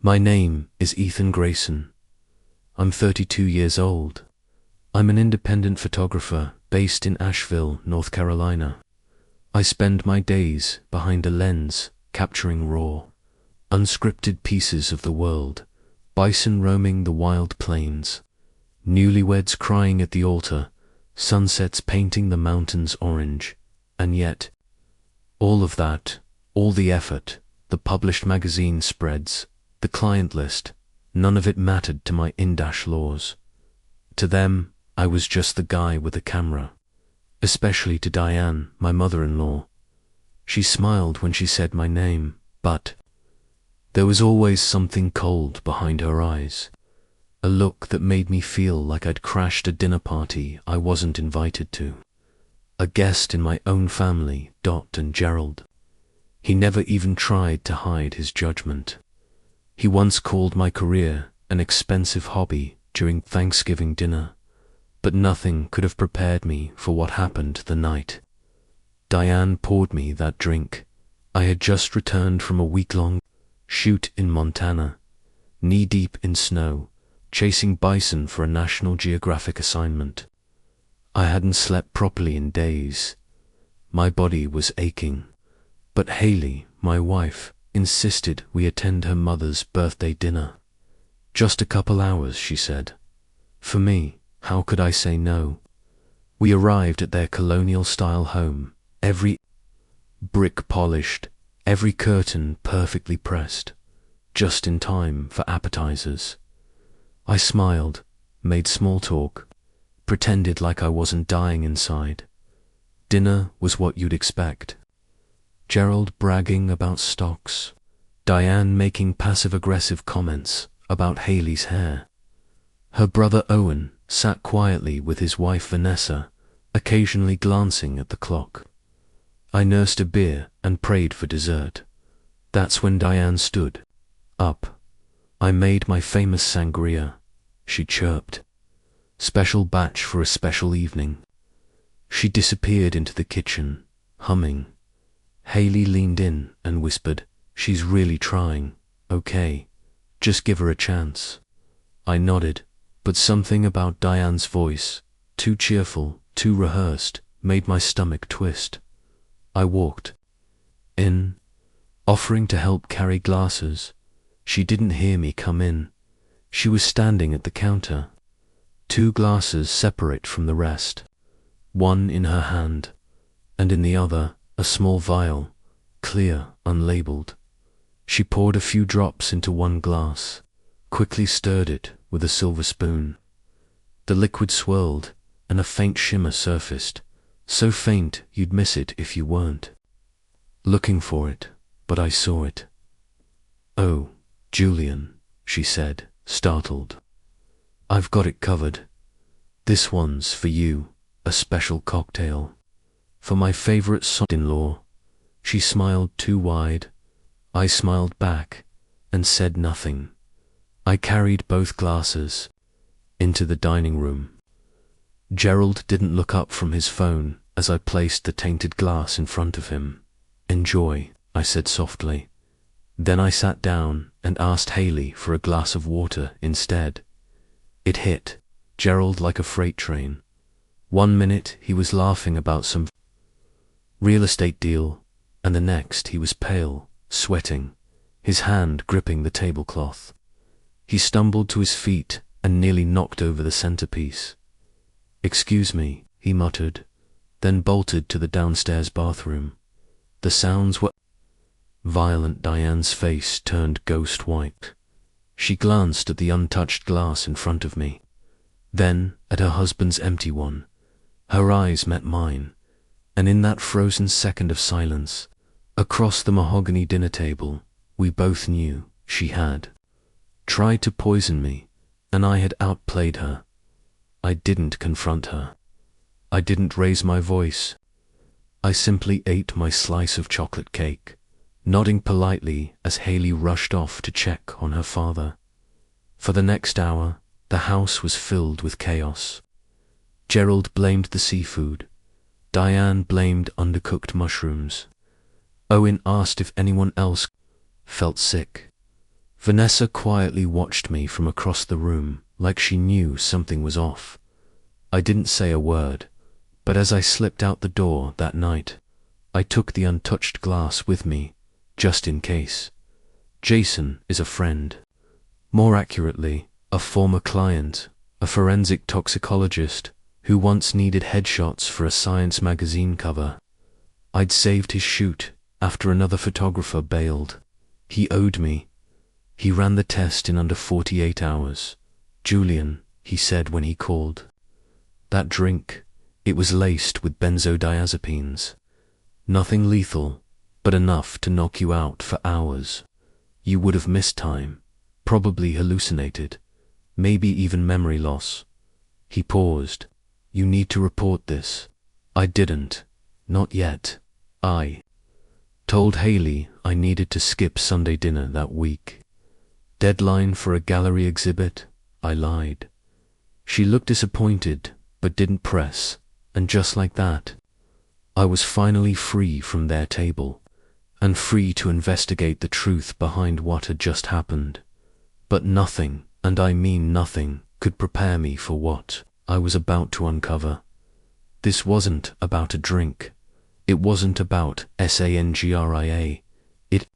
My name is Ethan Grayson. I'm 32 years old. I'm an independent photographer based in Asheville, North Carolina. I spend my days behind a lens, capturing raw, unscripted pieces of the world, bison roaming the wild plains, newlyweds crying at the altar, sunsets painting the mountains orange, and yet, all of that, all the effort, the published magazine spreads, the client list, none of it mattered to my in-laws. To them, I was just the guy with a camera. Especially to Diane, my mother-in-law. She smiled when she said my name, but there was always something cold behind her eyes, a look that made me feel like I'd crashed a dinner party I wasn't invited to. A guest in my own family, Dot and Gerald. He never even tried to hide his judgment. He once called my career an expensive hobby during Thanksgiving dinner, but nothing could have prepared me for what happened the night. Diane poured me that drink. I had just returned from a week-long shoot in Montana, knee-deep in snow, chasing bison for a National Geographic assignment. I hadn't slept properly in days. My body was aching. But Haley, my wife, insisted we attend her mother's birthday dinner. Just a couple hours, she said. For me, how could I say no? We arrived at their colonial-style home, every brick polished, every curtain perfectly pressed, just in time for appetizers. I smiled, made small talk, pretended like I wasn't dying inside. Dinner was what you'd expect. Gerald bragging about stocks, Diane making passive-aggressive comments about Haley's hair. Her brother Owen sat quietly with his wife Vanessa, occasionally glancing at the clock. I nursed a beer and prayed for dessert. That's when Diane stood up. I made my famous sangria, she chirped. Special batch for a special evening. She disappeared into the kitchen, humming. Haley leaned in and whispered, "She's really trying. Okay, just give her a chance." I nodded, but something about Diane's voice, too cheerful, too rehearsed, made my stomach twist. I walked in, offering to help carry glasses. She didn't hear me come in. She was standing at the counter, 2 glasses separate from the rest, one in her hand, and in the other, a small vial, clear, unlabeled. She poured a few drops into one glass, quickly stirred it with a silver spoon. The liquid swirled, and a faint shimmer surfaced, so faint you'd miss it if you weren't looking for it, but I saw it. "Oh, Julian," she said, startled. "I've got it covered. This one's for you, a special cocktail. For my favorite son-in-law." She smiled too wide. I smiled back and said nothing. I carried both glasses into the dining room. Gerald didn't look up from his phone as I placed the tainted glass in front of him. "Enjoy," I said softly. Then I sat down and asked Haley for a glass of water instead. It hit Gerald like a freight train. 1 minute he was laughing about some real estate deal, and the next he was pale, sweating, his hand gripping the tablecloth. He stumbled to his feet and nearly knocked over the centerpiece. "Excuse me," he muttered, then bolted to the downstairs bathroom. The sounds were violent. Diane's face turned ghost white. She glanced at the untouched glass in front of me, then at her husband's empty one. Her eyes met mine, and in that frozen second of silence, across the mahogany dinner table, we both knew she had tried to poison me, and I had outplayed her. I didn't confront her. I didn't raise my voice. I simply ate my slice of chocolate cake, nodding politely as Haley rushed off to check on her father. For the next hour, the house was filled with chaos. Gerald blamed the seafood. Diane blamed undercooked mushrooms. Owen asked if anyone else felt sick. Vanessa quietly watched me from across the room, like she knew something was off. I didn't say a word, but as I slipped out the door that night, I took the untouched glass with me, just in case. Jason is a friend. More accurately, a former client, a forensic toxicologist who once needed headshots for a science magazine cover. I'd saved his shoot after another photographer bailed. He owed me. He ran the test in under 48 hours. Julian, he said when he called. That drink, it was laced with benzodiazepines. Nothing lethal, but enough to knock you out for hours. You would have missed time, probably hallucinated, maybe even memory loss. He paused. You need to report this. I didn't. Not yet. I told Haley I needed to skip Sunday dinner that week. Deadline for a gallery exhibit? I lied. She looked disappointed, but didn't press, and just like that, I was finally free from their table, and free to investigate the truth behind what had just happened. But nothing, and I mean nothing, could prepare me for what I was about to uncover. This wasn't about a drink. It wasn't about Sangria. It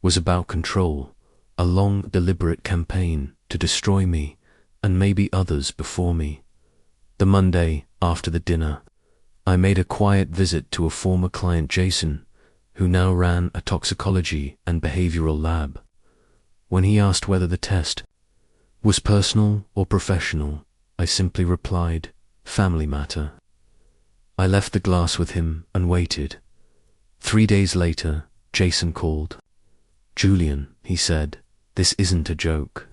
was about control, a long, deliberate campaign to destroy me, and maybe others before me. The Monday after the dinner, I made a quiet visit to a former client, Jason, who now ran a toxicology and behavioral lab. When he asked whether the test was personal or professional, I simply replied, family matter. I left the glass with him and waited. 3 days later, Jason called. Julian, he said, this isn't a joke.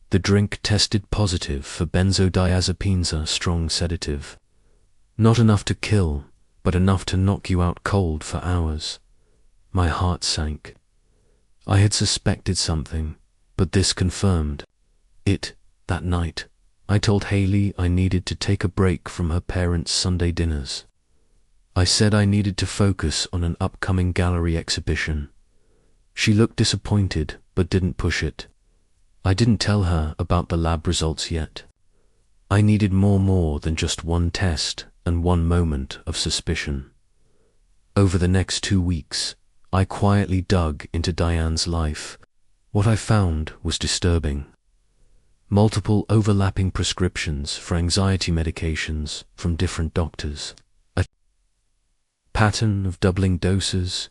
The drink tested positive for benzodiazepines, a strong sedative. Not enough to kill, but enough to knock you out cold for hours. My heart sank. I had suspected something, but this confirmed it. That night, I told Haley I needed to take a break from her parents' Sunday dinners. I said I needed to focus on an upcoming gallery exhibition. She looked disappointed, but didn't push it. I didn't tell her about the lab results yet. I needed more than just one test and one moment of suspicion. Over the next 2 weeks, I quietly dug into Diane's life. What I found was disturbing. Multiple overlapping prescriptions for anxiety medications from different doctors. A pattern of doubling doses.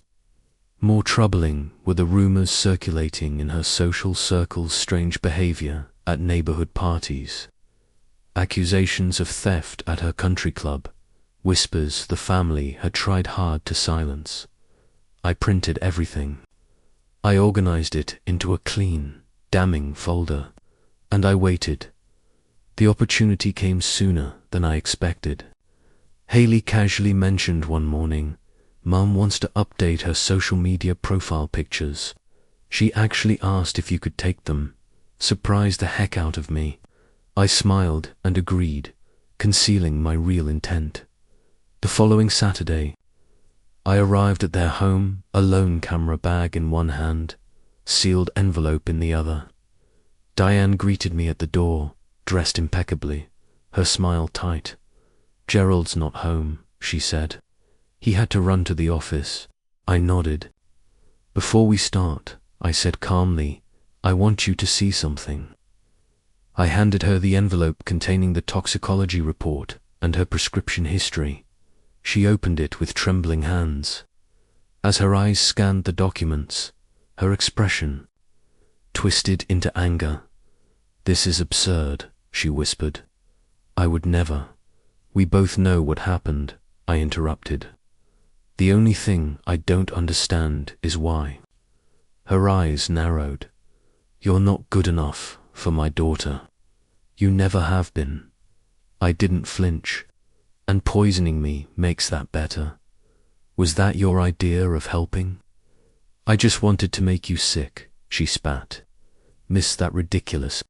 More troubling were the rumors circulating in her social circle's strange behavior at neighborhood parties. Accusations of theft at her country club, whispers the family had tried hard to silence. I printed everything. I organized it into a clean, damning folder, and I waited. The opportunity came sooner than I expected. Haley casually mentioned one morning, Mum wants to update her social media profile pictures. She actually asked if you could take them. Surprised the heck out of me. I smiled and agreed, concealing my real intent. The following Saturday, I arrived at their home, a lone camera bag in one hand, sealed envelope in the other. Diane greeted me at the door, dressed impeccably, her smile tight. Gerald's not home, she said. He had to run to the office. I nodded. Before we start, I said calmly, I want you to see something. I handed her the envelope containing the toxicology report and her prescription history. She opened it with trembling hands. As her eyes scanned the documents, her expression twisted into anger. This is absurd, she whispered. I would never. We both know what happened, I interrupted. The only thing I don't understand is why. Her eyes narrowed. You're not good enough for my daughter. You never have been. I didn't flinch. And poisoning me makes that better. Was that your idea of helping? I just wanted to make you sick, she spat. Miss that ridiculous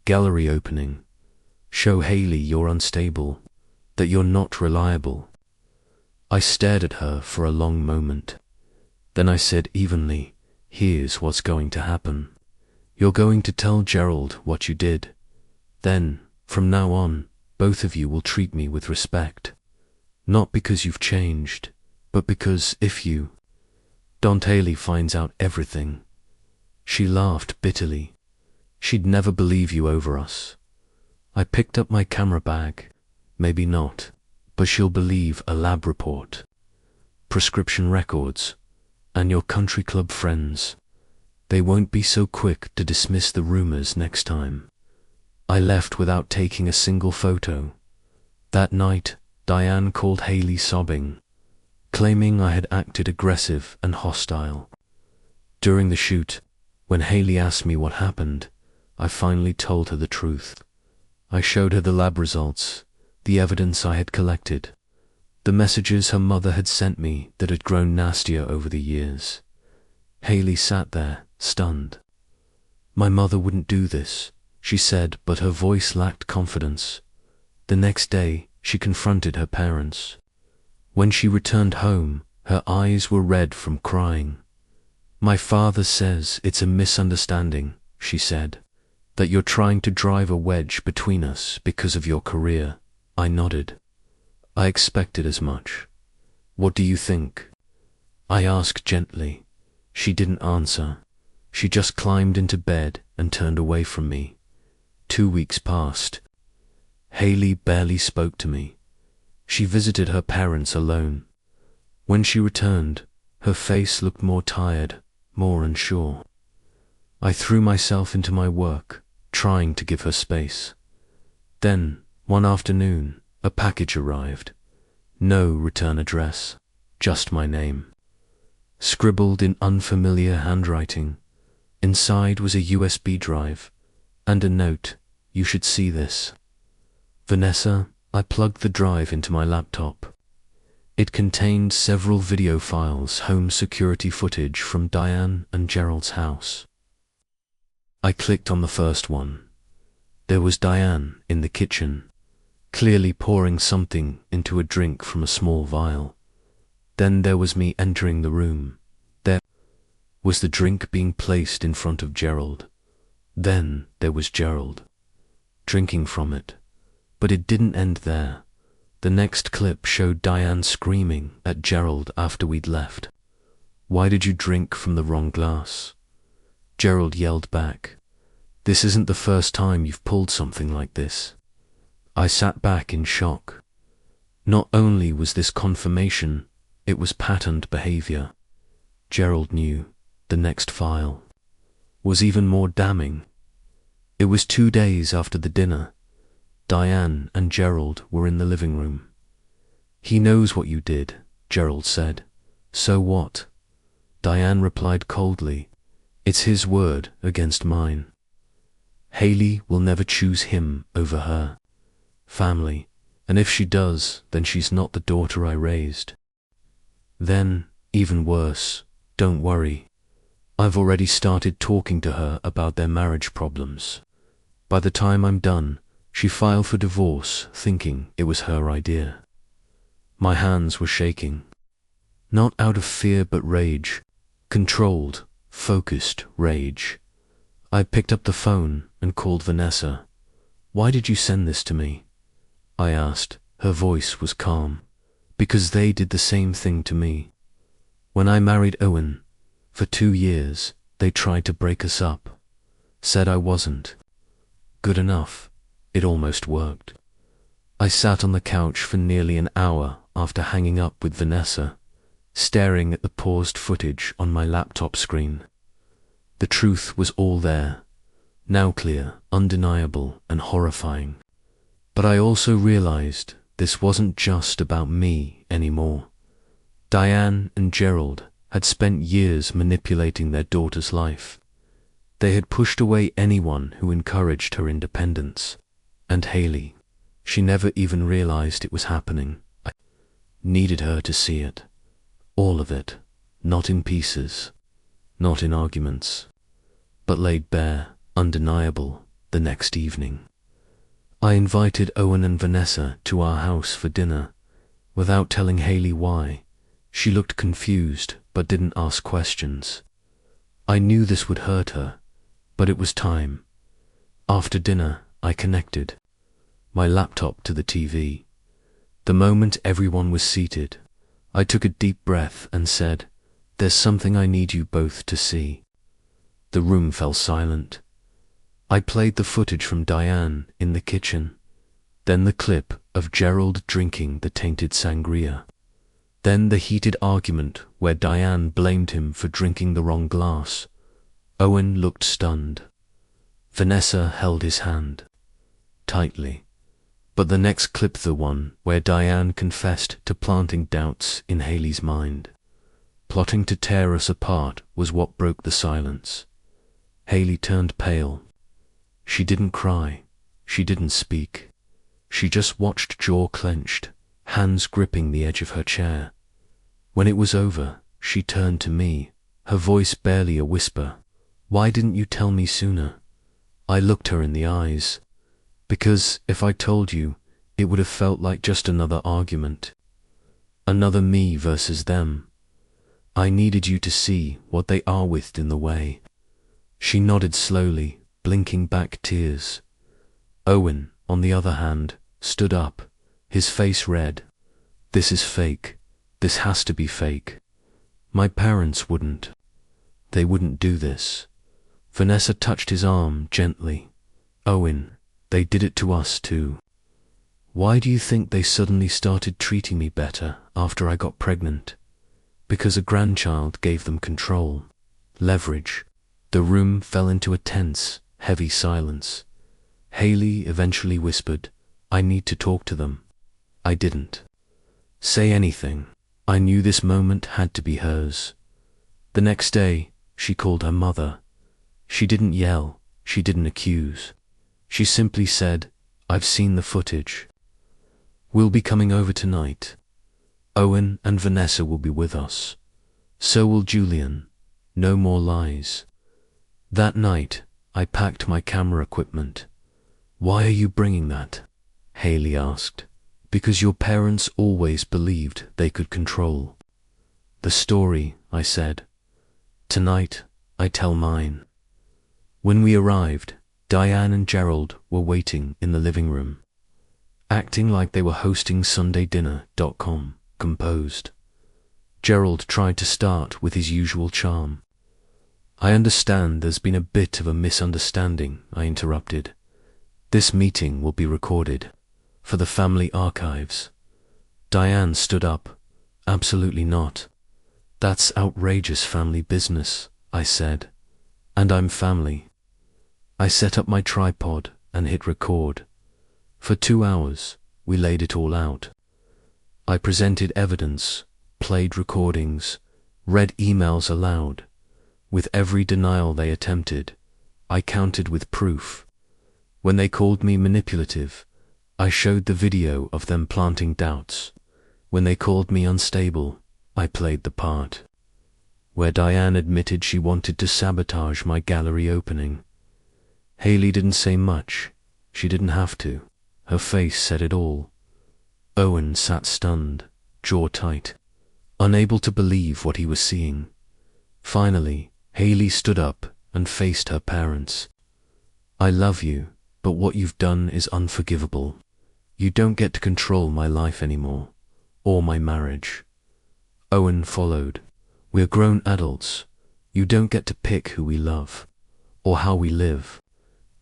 gallery opening. Show Haley you're unstable, that you're not reliable. I stared at her for a long moment. Then I said evenly, here's what's going to happen. You're going to tell Gerald what you did. Then, from now on, both of you will treat me with respect. Not because you've changed, but because if you don't, Haley finds out everything. She laughed bitterly. She'd never believe you over us. I picked up my camera bag. Maybe not, but she'll believe a lab report, prescription records, and your country club friends. They won't be so quick to dismiss the rumors next time. I left without taking a single photo. That night, Diane called Haley sobbing, claiming I had acted aggressive and hostile. During the shoot, when Haley asked me what happened, I finally told her the truth. I showed her the lab results, the evidence I had collected, the messages her mother had sent me that had grown nastier over the years. Haley sat there, stunned. My mother wouldn't do this, she said, but her voice lacked confidence. The next day, she confronted her parents. When she returned home, her eyes were red from crying. My father says it's a misunderstanding, she said, that you're trying to drive a wedge between us because of your career. I nodded. I expected as much. What do you think? I asked gently. She didn't answer. She just climbed into bed and turned away from me. 2 weeks passed. Haley barely spoke to me. She visited her parents alone. When she returned, her face looked more tired, more unsure. I threw myself into my work, trying to give her space. Then, one afternoon, a package arrived. No return address, just my name. Scribbled in unfamiliar handwriting. Inside was a USB drive, and a note, "You should see this." Vanessa, I plugged the drive into my laptop. It contained several video files, home security footage from Diane and Gerald's house. I clicked on the first one. There was Diane in the kitchen, clearly pouring something into a drink from a small vial. Then there was me entering the room. There was the drink being placed in front of Gerald. Then there was Gerald, drinking from it. But it didn't end there. The next clip showed Diane screaming at Gerald after we'd left. "Why did you drink from the wrong glass?" Gerald yelled back, "This isn't the first time you've pulled something like this." I sat back in shock. Not only was this confirmation, it was patterned behavior. Gerald knew. The next file was even more damning. It was 2 days after the dinner. Diane and Gerald were in the living room. "He knows what you did," Gerald said. "So what?" Diane replied coldly, "It's his word against mine. Haley will never choose him over her family, and if she does, then she's not the daughter I raised." Then, even worse, "Don't worry. I've already started talking to her about their marriage problems. By the time I'm done, she filed for divorce thinking it was her idea." My hands were shaking. Not out of fear but rage. Controlled, focused rage. I picked up the phone and called Vanessa. "Why did you send this to me?" I asked. Her voice was calm. "Because they did the same thing to me. When I married Owen, for 2 years, they tried to break us up. Said I wasn't good enough. It almost worked." I sat on the couch for nearly an hour after hanging up with Vanessa, staring at the paused footage on my laptop screen. The truth was all there, now clear, undeniable, and horrifying. But I also realized this wasn't just about me anymore. Diane and Gerald had spent years manipulating their daughter's life. They had pushed away anyone who encouraged her independence. And Haley, she never even realized it was happening. I needed her to see it. All of it, not in pieces, not in arguments, but laid bare, undeniable, the next evening. I invited Owen and Vanessa to our house for dinner, without telling Haley why. She looked confused, but didn't ask questions. I knew this would hurt her, But it was time. After dinner, I connected my laptop to the TV. The moment everyone was seated, I took a deep breath and said, "There's something I need you both to see." The room fell silent. I played the footage from Diane in the kitchen, then the clip of Gerald drinking the tainted sangria, then the heated argument where Diane blamed him for drinking the wrong glass. Owen looked stunned. Vanessa held his hand tightly. But the next clip, the one where Diane confessed to planting doubts in Haley's mind, plotting to tear us apart, was what broke the silence. Haley turned pale. She didn't cry. She didn't speak. She just watched, jaw clenched, hands gripping the edge of her chair. When it was over, she turned to me, her voice barely a whisper. "Why didn't you tell me sooner?" I looked her in the eyes. "Because if I told you, it would have felt like just another argument. Another me versus them. I needed you to see what they are with in the way." She nodded slowly, blinking back tears. Owen, on the other hand, stood up, his face red. "This is fake. This has to be fake. My parents wouldn't. They wouldn't do this." Vanessa touched his arm gently. "Owen, they did it to us too. Why do you think they suddenly started treating me better after I got pregnant? Because a grandchild gave them control, leverage." The room fell into a tense, heavy silence. Haley eventually whispered, "I need to talk to them." I didn't say anything. I knew this moment had to be hers. The next day, she called her mother. She didn't yell, she didn't accuse. She simply said, "I've seen the footage. We'll be coming over tonight. Owen and Vanessa will be with us. So will Julian. No more lies." That night, I packed my camera equipment. "Why are you bringing that?" Haley asked. "Because your parents always believed they could control the story," I said. "Tonight, I tell mine." When we arrived, Diane and Gerald were waiting in the living room, acting like they were hosting SundayDinner.com, composed. Gerald tried to start with his usual charm. "I understand there's been a bit of a misunderstanding," I interrupted. "This meeting will be recorded for the family archives." Diane stood up. "Absolutely not. That's outrageous family business," I said. "And I'm family." I set up my tripod and hit record. For 2 hours, we laid it all out. I presented evidence, played recordings, read emails aloud. With every denial they attempted, I countered with proof. When they called me manipulative, I showed the video of them planting doubts. When they called me unstable, I played the part. Where Diane admitted she wanted to sabotage my gallery opening, Haley didn't say much. She didn't have to. Her face said it all. Owen sat stunned, jaw tight, unable to believe what he was seeing. Finally, Haley stood up and faced her parents. "I love you, but what you've done is unforgivable. You don't get to control my life anymore, or my marriage." Owen followed. "We're grown adults. You don't get to pick who we love, or how we live."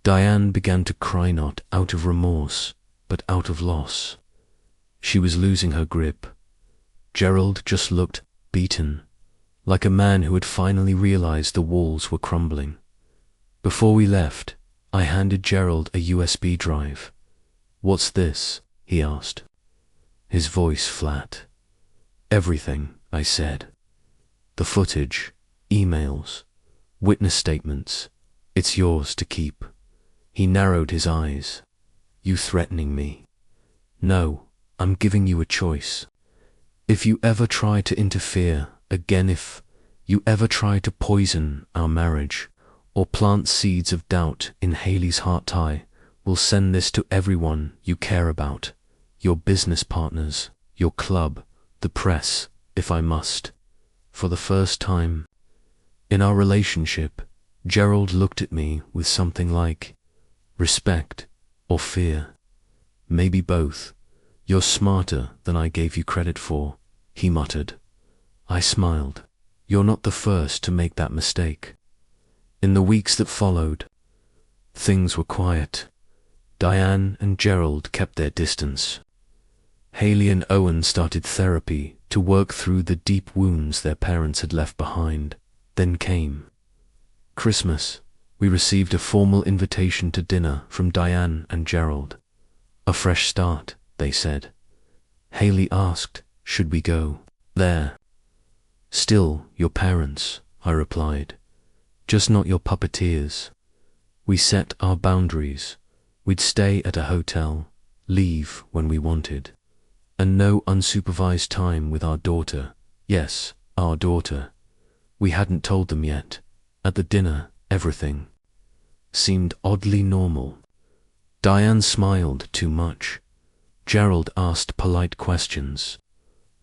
Diane began to cry, not out of remorse, but out of loss. She was losing her grip. Gerald just looked beaten, like a man who had finally realized the walls were crumbling. Before we left, I handed Gerald a USB drive. "What's this?" he asked, his voice flat. "Everything," I said. "The footage, emails, witness statements. It's yours to keep." He narrowed his eyes. "You threatening me?" "No, I'm giving you a choice. If you ever try to interfere again, if you ever try to poison our marriage or plant seeds of doubt in Haley's heart, I will send this to everyone you care about, your business partners, your club, the press, if I must." For the first time in our relationship, Gerald looked at me with something like respect or fear. Maybe both. You're smarter than I gave you credit for, he muttered. I smiled. You're not the first to make that mistake. In the weeks that followed, things were quiet. Diane and Gerald kept their distance. Haley and Owen started therapy to work through the deep wounds their parents had left behind. Then came Christmas. We received a formal invitation to dinner from Diane and Gerald. A fresh start, they said. Haley asked, should we go there? Still your parents, I replied. Just not your puppeteers. We set our boundaries. We'd stay at a hotel, leave when we wanted. And no unsupervised time with our daughter. Yes, our daughter. We hadn't told them yet. At the dinner, everything seemed oddly normal. Diane smiled too much. Gerald asked polite questions.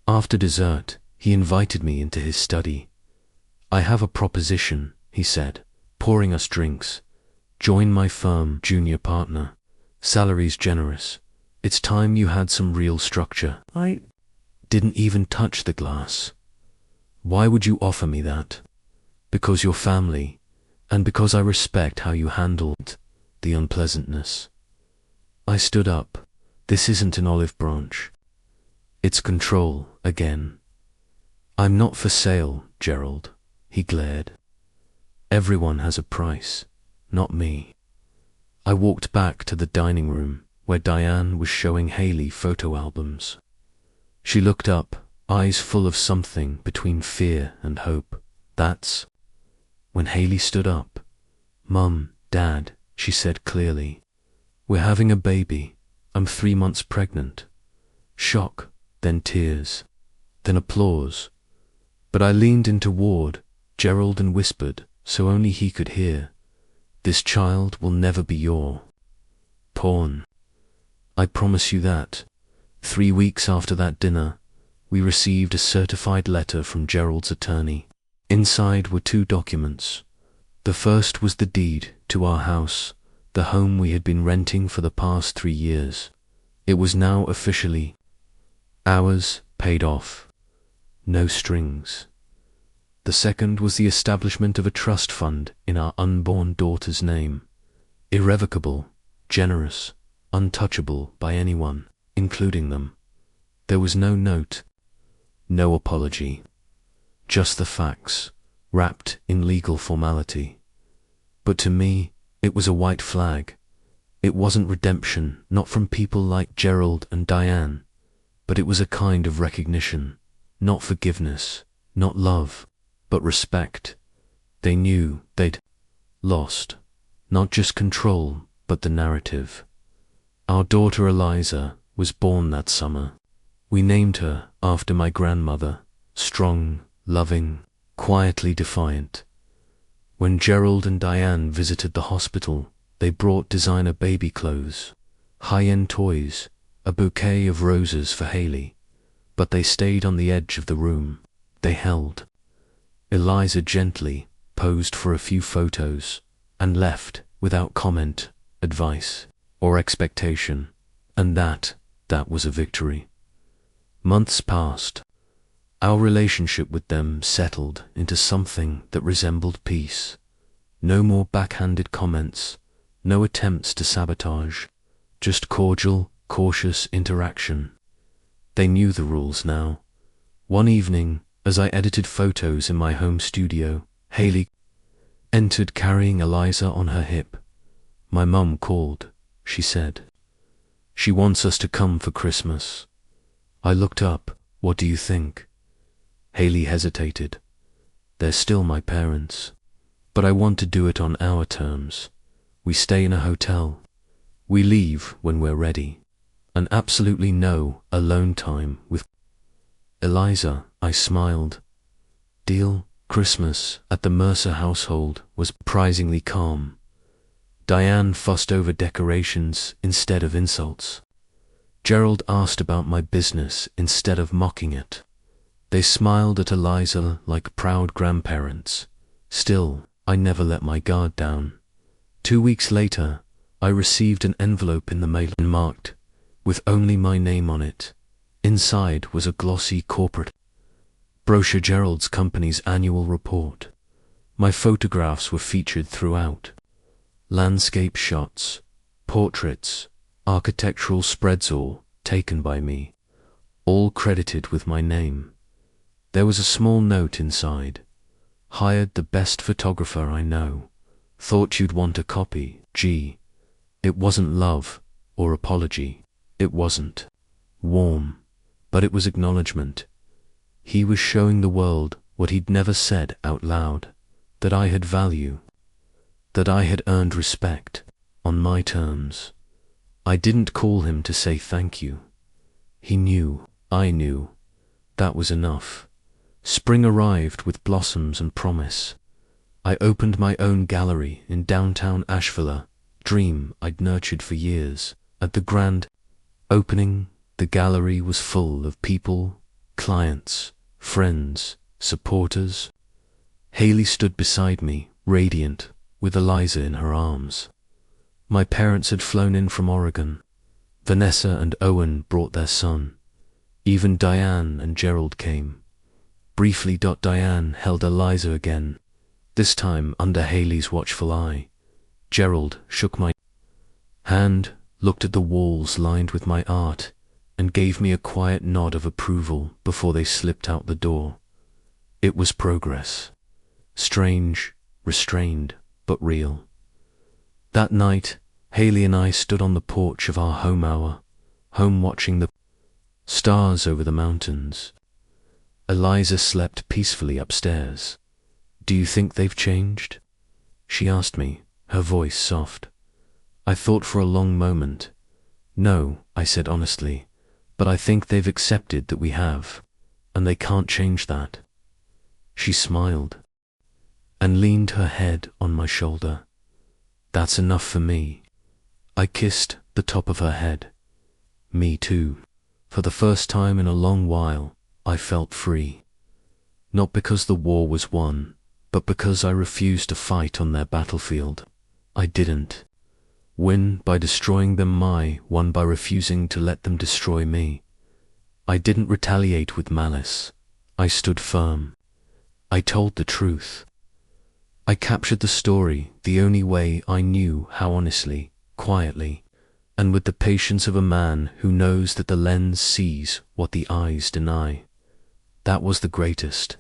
After dessert, he invited me into his study. I have a proposition, he said, pouring us drinks. Join my firm, junior partner. Salary's generous. It's time you had some real structure. I didn't even touch the glass. Why would you offer me that? Because you're family, and because I respect how you handled the unpleasantness. I stood up. This isn't an olive branch. It's control, again. I'm not for sale, Gerald, he glared. Everyone has a price, not me. I walked back to the dining room, where Diane was showing Haley photo albums. She looked up, eyes full of something between fear and hope. That's when Haley stood up. Mum, Dad, she said clearly. We're having a baby. I'm 3 months pregnant. Shock, then tears, then applause. But I leaned in toward Gerald and whispered, so only he could hear. This child will never be your pawn. I promise you that. 3 weeks after that dinner, we received a certified letter from Gerald's attorney. Inside were 2 documents. The first was the deed to our house, the home we had been renting for the past 3 years. It was now officially ours, paid off. No strings. The second was the establishment of a trust fund in our unborn daughter's name. Irrevocable, generous, untouchable by anyone, including them. There was no note, no apology. Just the facts, wrapped in legal formality. But to me, it was a white flag. It wasn't redemption, not from people like Gerald and Diane, but it was a kind of recognition, not forgiveness, not love, but respect. They knew they'd lost, not just control, but the narrative. Our daughter Eliza was born that summer. We named her after my grandmother, strong, loving, quietly defiant. When Gerald and Diane visited the hospital, they brought designer baby clothes, high-end toys, a bouquet of roses for Haley, but they stayed on the edge of the room. They held Eliza gently, posed for a few photos, and left without comment, advice, or expectation, and that was a victory. Months passed. Our relationship with them settled into something that resembled peace. No more backhanded comments, no attempts to sabotage, just cordial, cautious interaction. They knew the rules now. One evening, as I edited photos in my home studio, Haley entered carrying Eliza on her hip. My mum called, she said. She wants us to come for Christmas. I looked up. What do you think? Haley hesitated. They're still my parents. But I want to do it on our terms. We stay in a hotel. We leave when we're ready. And absolutely no alone time with Eliza. I smiled. Deal. Christmas at the Mercer household was surprisingly calm. Diane fussed over decorations instead of insults. Gerald asked about my business instead of mocking it. They smiled at Eliza like proud grandparents. Still, I never let my guard down. 2 weeks later, I received an envelope in the mail marked, with only my name on it. Inside was a glossy corporate brochure, Gerald's company's annual report. My photographs were featured throughout. Landscape shots, portraits, architectural spreads, all taken by me, all credited with my name. There was a small note inside. Hired the best photographer I know. Thought you'd want a copy. Gee. It wasn't love or apology. It wasn't warm, but it was acknowledgement. He was showing the world what he'd never said out loud, that I had value, that I had earned respect on my terms. I didn't call him to say thank you. He knew, I knew. That was enough. Spring arrived with blossoms and promise. I opened my own gallery in downtown Asheville, dream I'd nurtured for years. At the grand opening, the gallery was full of people, clients, friends, supporters. Haley stood beside me, radiant, with Eliza in her arms. My parents had flown in from Oregon. Vanessa and Owen brought their son. Even Diane and Gerald came. Briefly, Diane held Eliza again, this time under Haley's watchful eye. Gerald shook my hand, looked at the walls lined with my art, and gave me a quiet nod of approval before they slipped out the door. It was progress. Strange, restrained, but real. That night, Haley and I stood on the porch of our home watching the stars over the mountains. Eliza slept peacefully upstairs. Do you think they've changed? She asked me, her voice soft. I thought for a long moment. No, I said honestly, but I think they've accepted that we have, and they can't change that. She smiled and leaned her head on my shoulder. That's enough for me. I kissed the top of her head. Me too. For the first time in a long while, I felt free. Not because the war was won, but because I refused to fight on their battlefield. I didn't win by destroying them, won by refusing to let them destroy me. I didn't retaliate with malice. I stood firm. I told the truth. I captured the story the only way I knew how, honestly, quietly, and with the patience of a man who knows that the lens sees what the eyes deny. That was the greatest.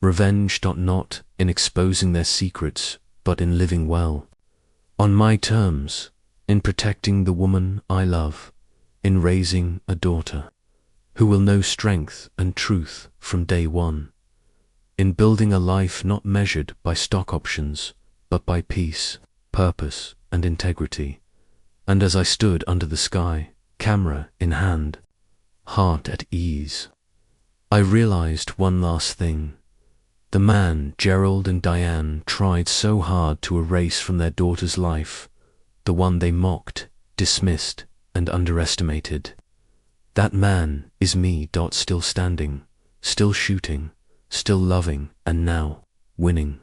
Revenge, not in exposing their secrets, but in living well. On my terms, in protecting the woman I love, in raising a daughter who will know strength and truth from day one, in building a life not measured by stock options, but by peace, purpose, and integrity. And as I stood under the sky, camera in hand, heart at ease, I realized one last thing. The man Gerald and Diane tried so hard to erase from their daughter's life, the one they mocked, dismissed, and underestimated. That man is me. Still standing, still shooting, still loving, and now winning.